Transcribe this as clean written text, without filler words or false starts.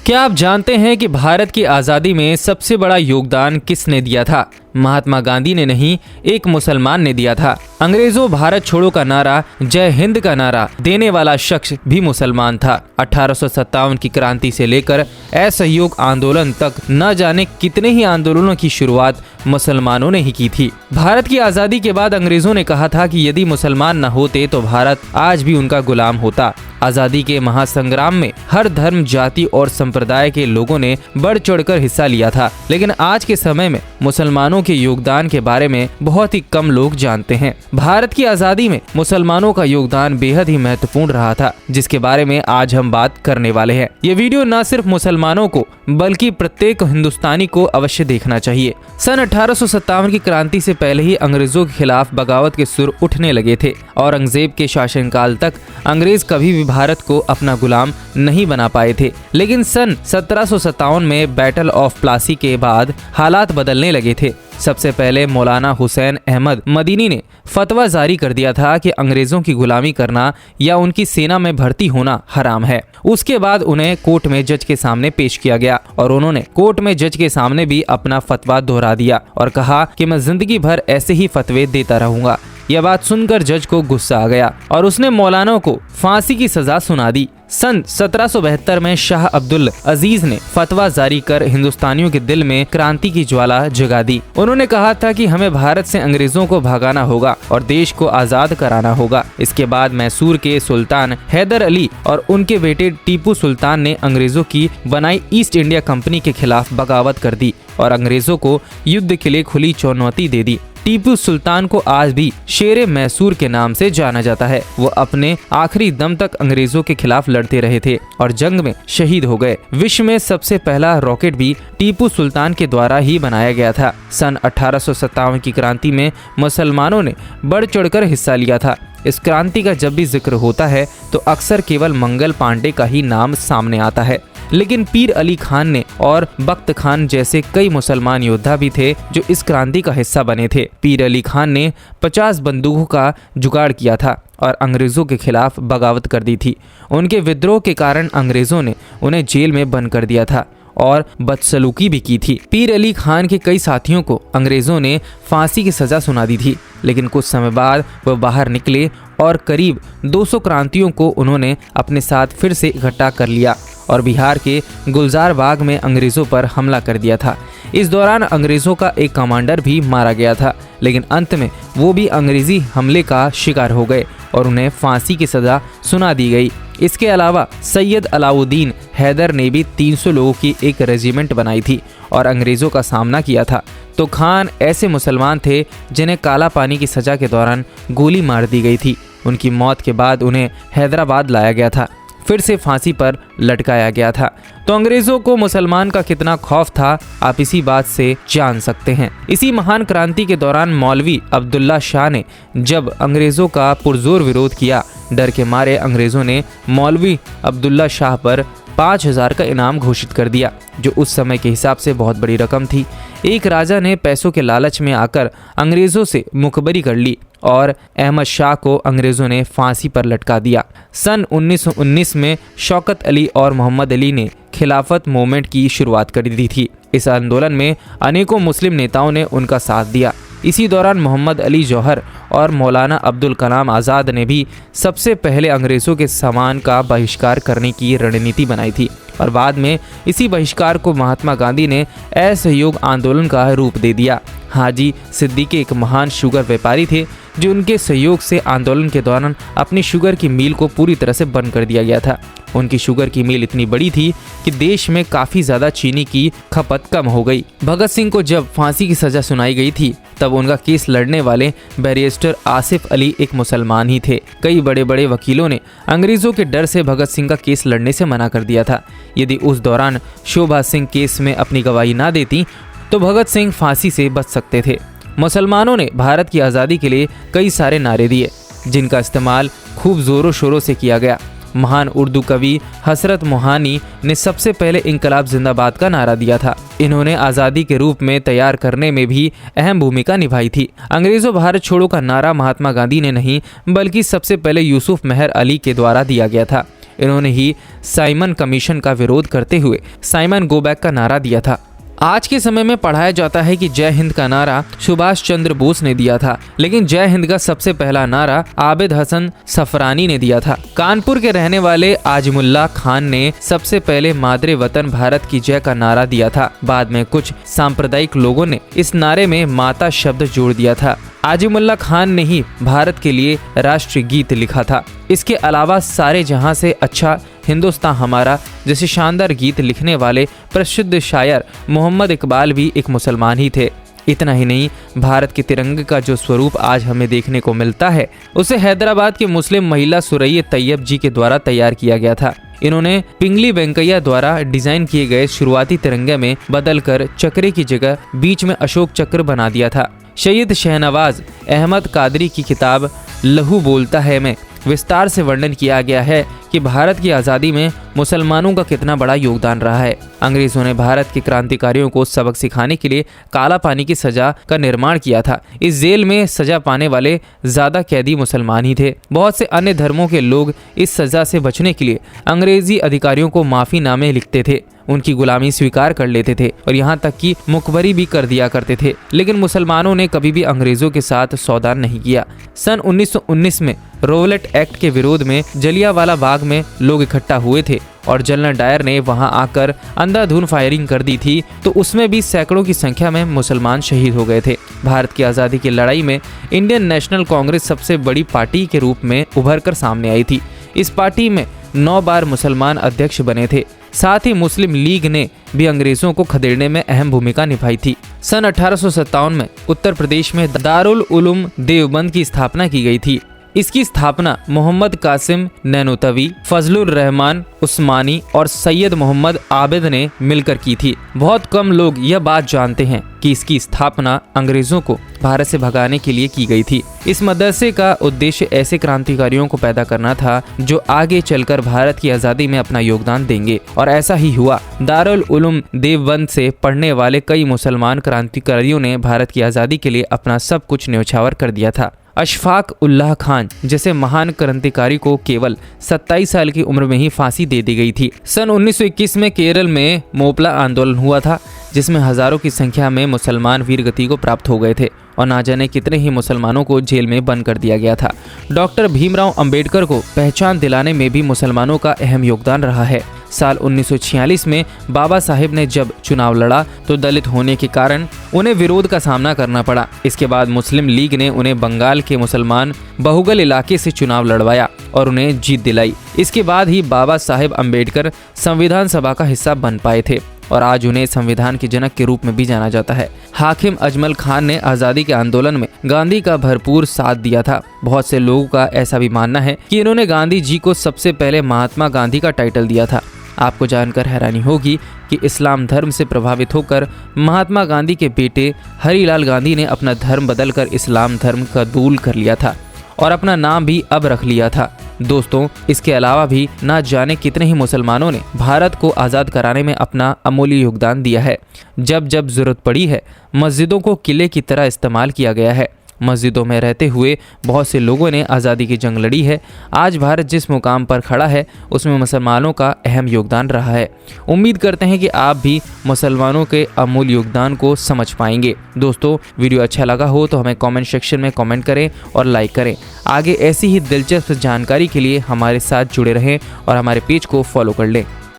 क्या आप जानते हैं कि भारत की आज़ादी में सबसे बड़ा योगदान किसने दिया था? महात्मा गांधी ने नहीं, एक मुसलमान ने दिया था। अंग्रेजों भारत छोड़ो का नारा, जय हिंद का नारा देने वाला शख्स भी मुसलमान था। 1857 की क्रांति से लेकर असहयोग आंदोलन तक न जाने कितने ही आंदोलनों की शुरुआत मुसलमानों ने ही की थी। भारत की आज़ादी के बाद अंग्रेजों ने कहा था कि यदि मुसलमान न होते तो भारत आज भी उनका गुलाम होता। आज़ादी के महासंग्राम में हर धर्म, जाति और संप्रदाय के लोगों ने बढ़ चढ़कर हिस्सा लिया था, लेकिन आज के समय में मुसलमानों के योगदान के बारे में बहुत ही कम लोग जानते हैं। भारत की आज़ादी में मुसलमानों का योगदान बेहद ही महत्वपूर्ण रहा था, जिसके बारे में आज हम बात करने वाले हैं। ये वीडियो न सिर्फ मुसलमानों को बल्कि प्रत्येक हिंदुस्तानी को अवश्य देखना चाहिए। सन 1857 की क्रांति से पहले ही अंग्रेजों के खिलाफ बगावत के सुर उठने लगे थे। औरंगजेब के शासनकाल तक अंग्रेज कभी भी भारत को अपना गुलाम नहीं बना पाए थे, लेकिन सन 1757 में बैटल ऑफ प्लासी के बाद हालात बदलने लगे थे। सबसे पहले मौलाना हुसैन अहमद मदीनी ने फतवा जारी कर दिया था कि अंग्रेजों की गुलामी करना या उनकी सेना में भर्ती होना हराम है। उसके बाद उन्हें कोर्ट में जज के सामने पेश किया गया और उन्होंने कोर्ट में जज के सामने भी अपना फतवा दोहरा दिया और कहा कि मैं जिंदगी भर ऐसे ही फतवे देता रहूंगा। यह बात सुनकर जज को गुस्सा आ गया और उसने मौलाना को फांसी की सजा सुना दी। सन 1772 में शाह अब्दुल अजीज ने फतवा जारी कर हिंदुस्तानियों के दिल में क्रांति की ज्वाला जगा दी। उन्होंने कहा था कि हमें भारत से अंग्रेजों को भगाना होगा और देश को आजाद कराना होगा। इसके बाद मैसूर के सुल्तान हैदर अली और उनके बेटे टीपू सुल्तान ने अंग्रेजों की बनाई ईस्ट इंडिया कंपनी के खिलाफ बगावत कर दी और अंग्रेजों को युद्ध के लिए खुली चुनौती दे दी। टीपू सुल्तान को आज भी शेरे मैसूर के नाम से जाना जाता है। वो अपने आखिरी दम तक अंग्रेजों के खिलाफ लड़ते रहे थे और जंग में शहीद हो गए। विश्व में सबसे पहला रॉकेट भी टीपू सुल्तान के द्वारा ही बनाया गया था। सन 1857 की क्रांति में मुसलमानों ने बढ़ चढ़कर हिस्सा लिया था। इस क्रांति का जब भी जिक्र होता है तो अक्सर केवल मंगल पांडे का ही नाम सामने आता है, लेकिन पीर अली खान ने और बख्त खान जैसे कई मुसलमान योद्धा भी थे जो इस क्रांति का हिस्सा बने थे। पीर अली खान ने 50 बंदूकों का जुगाड़ किया था और अंग्रेजों के खिलाफ बगावत कर दी थी। उनके विद्रोह के कारण अंग्रेजों ने उन्हें जेल में बंद कर दिया था और बदसलूकी भी की थी। पीर अली खान के कई साथियों को अंग्रेजों ने फांसी की सजा सुना दी थी, लेकिन कुछ समय बाद वह बाहर निकले और करीब 200 क्रांतियों को उन्होंने अपने साथ फिर से इकट्ठा कर लिया और बिहार के गुलजार बाग में अंग्रेजों पर हमला कर दिया था। इस दौरान अंग्रेजों का एक कमांडर भी मारा गया था, लेकिन अंत में वो भी अंग्रेजी हमले का शिकार हो गए और उन्हें फांसी की सजा सुना दी गई। इसके अलावा सैयद अलाउद्दीन हैदर ने भी 300 लोगों की एक रेजिमेंट बनाई थी और अंग्रेजों का सामना किया था। तो खान ऐसे मुसलमान थे जिन्हें काला पानी की सजा के दौरान गोली मार दी गई थी। उनकी मौत के बाद उन्हें हैदराबाद लाया गया था, फिर से फांसी पर लटकाया गया था। तो अंग्रेजों को मुसलमान का कितना खौफ था, आप इसी बात से जान सकते हैं। इसी महान क्रांति के दौरान मौलवी अब्दुल्ला शाह ने जब अंग्रेजों का पुरजोर विरोध किया, डर के मारे अंग्रेजों ने मौलवी अब्दुल्ला शाह पर 5000 का इनाम घोषित कर दिया, जो उस समय के हिसाब से बहुत बड़ी रकम थी। एक राजा ने पैसों के लालच में आकर अंग्रेजों से मुखबरी कर ली और अहमद शाह को अंग्रेजों ने फांसी पर लटका दिया। सन 1919 में शौकत अली और मोहम्मद अली ने खिलाफत मूवमेंट की शुरुआत कर दी थी। इस आंदोलन में अनेकों मुस्लिम नेताओं ने उनका साथ दिया। इसी दौरान मोहम्मद अली जौहर और मौलाना अब्दुल कलाम आज़ाद ने भी सबसे पहले अंग्रेज़ों के सामान का बहिष्कार करने की रणनीति बनाई थी और बाद में इसी बहिष्कार को महात्मा गांधी ने असहयोग आंदोलन का रूप दे दिया। हाजी सिद्दीकी एक महान शुगर व्यापारी थे जो उनके सहयोग से आंदोलन के दौरान अपनी शुगर की मिल को पूरी तरह से बंद कर दिया गया था। उनकी शुगर की मिल इतनी बड़ी थी कि देश में काफ़ी ज़्यादा चीनी की खपत कम हो गई। भगत सिंह को जब फांसी की सज़ा सुनाई गई थी तब उनका केस लड़ने वाले बैरिस्टर आसिफ अली एक मुसलमान ही थे। कई बड़े बड़े वकीलों ने अंग्रेज़ों के डर से भगत सिंह का केस लड़ने से मना कर दिया था। यदि उस दौरान शोभा सिंह केस में अपनी गवाही ना देती तो भगत सिंह फांसी से बच सकते थे। मुसलमानों ने भारत की आज़ादी के लिए कई सारे नारे दिए, जिनका इस्तेमाल खूब ज़ोरों शोरों से किया गया। महान उर्दू कवि हसरत मोहानी ने सबसे पहले इंकलाब जिंदाबाद का नारा दिया था। इन्होंने आज़ादी के रूप में तैयार करने में भी अहम भूमिका निभाई थी। अंग्रेज़ों भारत छोड़ो का नारा महात्मा गांधी ने नहीं बल्कि सबसे पहले यूसुफ मेहर अली के द्वारा दिया गया था। इन्होंने ही साइमन कमीशन का विरोध करते हुए साइमन गो बैक का नारा दिया था। आज के समय में पढ़ाया जाता है कि जय हिंद का नारा सुभाष चंद्र बोस ने दिया था, लेकिन जय हिंद का सबसे पहला नारा आबिद हसन सफरानी ने दिया था। कानपुर के रहने वाले आजमुल्ला खान ने सबसे पहले मादरे वतन भारत की जय का नारा दिया था। बाद में कुछ सांप्रदायिक लोगों ने इस नारे में माता शब्द जोड़ दिया था। आजमुल्ला खान ने ही भारत के लिए राष्ट्रीय गीत लिखा था। इसके अलावा सारे जहां से अच्छा हिंदुस्तान हमारा जैसे शानदार गीत लिखने वाले प्रसिद्ध शायर मोहम्मद इकबाल भी एक मुसलमान ही थे। इतना ही नहीं, भारत के तिरंगे का जो स्वरूप आज हमें देखने को मिलता है उसे हैदराबाद के मुस्लिम महिला सुरैया तैयब जी के द्वारा तैयार किया गया था। इन्होंने पिंगली वेंकैया द्वारा डिजाइन किए गए शुरुआती तिरंगे में बदलकर चक्रे की जगह बीच में अशोक चक्र बना दिया था। सैयद शहनवाज अहमद कादरी की किताब लहू बोलता है में विस्तार से वर्णन किया गया है कि भारत की आज़ादी में मुसलमानों का कितना बड़ा योगदान रहा है। अंग्रेजों ने भारत के क्रांतिकारियों को सबक सिखाने के लिए काला पानी की सजा का निर्माण किया था। इस जेल में सजा पाने वाले ज़्यादा कैदी मुसलमान ही थे। बहुत से अन्य धर्मों के लोग इस सजा से बचने के लिए अंग्रेजी अधिकारियों को माफ़ीनामे लिखते थे, उनकी गुलामी स्वीकार कर लेते थे और यहाँ तक कि मुखबरी भी कर दिया करते थे। लेकिन मुसलमानों ने कभी भी अंग्रेजों के साथ सौदा नहीं किया। सन 1919 में रोवलेट एक्ट के विरोध में जलियांवाला बाग में लोग इकट्ठा हुए थे और जनरल डायर ने वहां आकर अंधाधुंध फायरिंग कर दी थी, तो उसमें भी सैकड़ों की संख्या में मुसलमान शहीद हो गए थे। भारत की आज़ादी की लड़ाई में इंडियन नेशनल कांग्रेस सबसे बड़ी पार्टी के रूप में उभर कर सामने आई थी। इस पार्टी में 9 बार मुसलमान अध्यक्ष बने थे। साथ ही मुस्लिम लीग ने भी अंग्रेजों को खदेड़ने में अहम भूमिका निभाई थी। सन 1857 में उत्तर प्रदेश में दारुल उलूम देवबंद की स्थापना की गई थी। इसकी स्थापना मोहम्मद कासिम नैनोतवी, फजलुर रहमान उस्मानी और सैयद मोहम्मद आबिद ने मिलकर की थी। बहुत कम लोग यह बात जानते हैं कि इसकी स्थापना अंग्रेजों को भारत से भगाने के लिए की गई थी। इस मदरसे का उद्देश्य ऐसे क्रांतिकारियों को पैदा करना था जो आगे चलकर भारत की आज़ादी में अपना योगदान देंगे, और ऐसा ही हुआ। दारुल उलूम देवबंद से पढ़ने वाले कई मुसलमान क्रांतिकारियों ने भारत की आज़ादी के लिए अपना सब कुछ न्यौछावर कर दिया था। अशफाक उल्लाह खान जैसे महान क्रांतिकारी को केवल 27 साल की उम्र में ही फांसी दे दी गई थी। सन 1921 में केरल में मोपला आंदोलन हुआ था, जिसमें हजारों की संख्या में मुसलमान वीरगति को प्राप्त हो गए थे और ना जाने कितने ही मुसलमानों को जेल में बंद कर दिया गया था। डॉक्टर भीमराव अंबेडकर को पहचान दिलाने में भी मुसलमानों का अहम योगदान रहा है। साल 1946 में बाबा साहेब ने जब चुनाव लड़ा तो दलित होने के कारण उन्हें विरोध का सामना करना पड़ा। इसके बाद मुस्लिम लीग ने उन्हें बंगाल के मुसलमान बहुगल इलाके से चुनाव लड़वाया और उन्हें जीत दिलाई। इसके बाद ही बाबा साहेब अंबेडकर संविधान सभा का हिस्सा बन पाए थे और आज उन्हें संविधान के जनक के रूप में भी जाना जाता है। हाकिम अजमल खान ने आज़ादी के आंदोलन में गांधी का भरपूर साथ दिया था। बहुत से लोगों का ऐसा भी मानना है कि इन्होंने गांधी जी को सबसे पहले महात्मा गांधी का टाइटल दिया था। आपको जानकर हैरानी होगी कि इस्लाम धर्म से प्रभावित होकर महात्मा गांधी के बेटे हरिलाल गांधी ने अपना धर्म बदलकर इस्लाम धर्म कबूल कर लिया था और अपना नाम भी अब रख लिया था। दोस्तों, इसके अलावा भी ना जाने कितने ही मुसलमानों ने भारत को आज़ाद कराने में अपना अमूल्य योगदान दिया है। जब जब ज़रूरत पड़ी है, मस्जिदों को किले की तरह इस्तेमाल किया गया है। मस्जिदों में रहते हुए बहुत से लोगों ने आज़ादी की जंग लड़ी है। आज भारत जिस मुकाम पर खड़ा है उसमें मुसलमानों का अहम योगदान रहा है। उम्मीद करते हैं कि आप भी मुसलमानों के अमूल्य योगदान को समझ पाएंगे। दोस्तों, वीडियो अच्छा लगा हो तो हमें कमेंट सेक्शन में कमेंट करें और लाइक करें। आगे ऐसी ही दिलचस्प जानकारी के लिए हमारे साथ जुड़े रहें और हमारे पेज को फॉलो कर लें।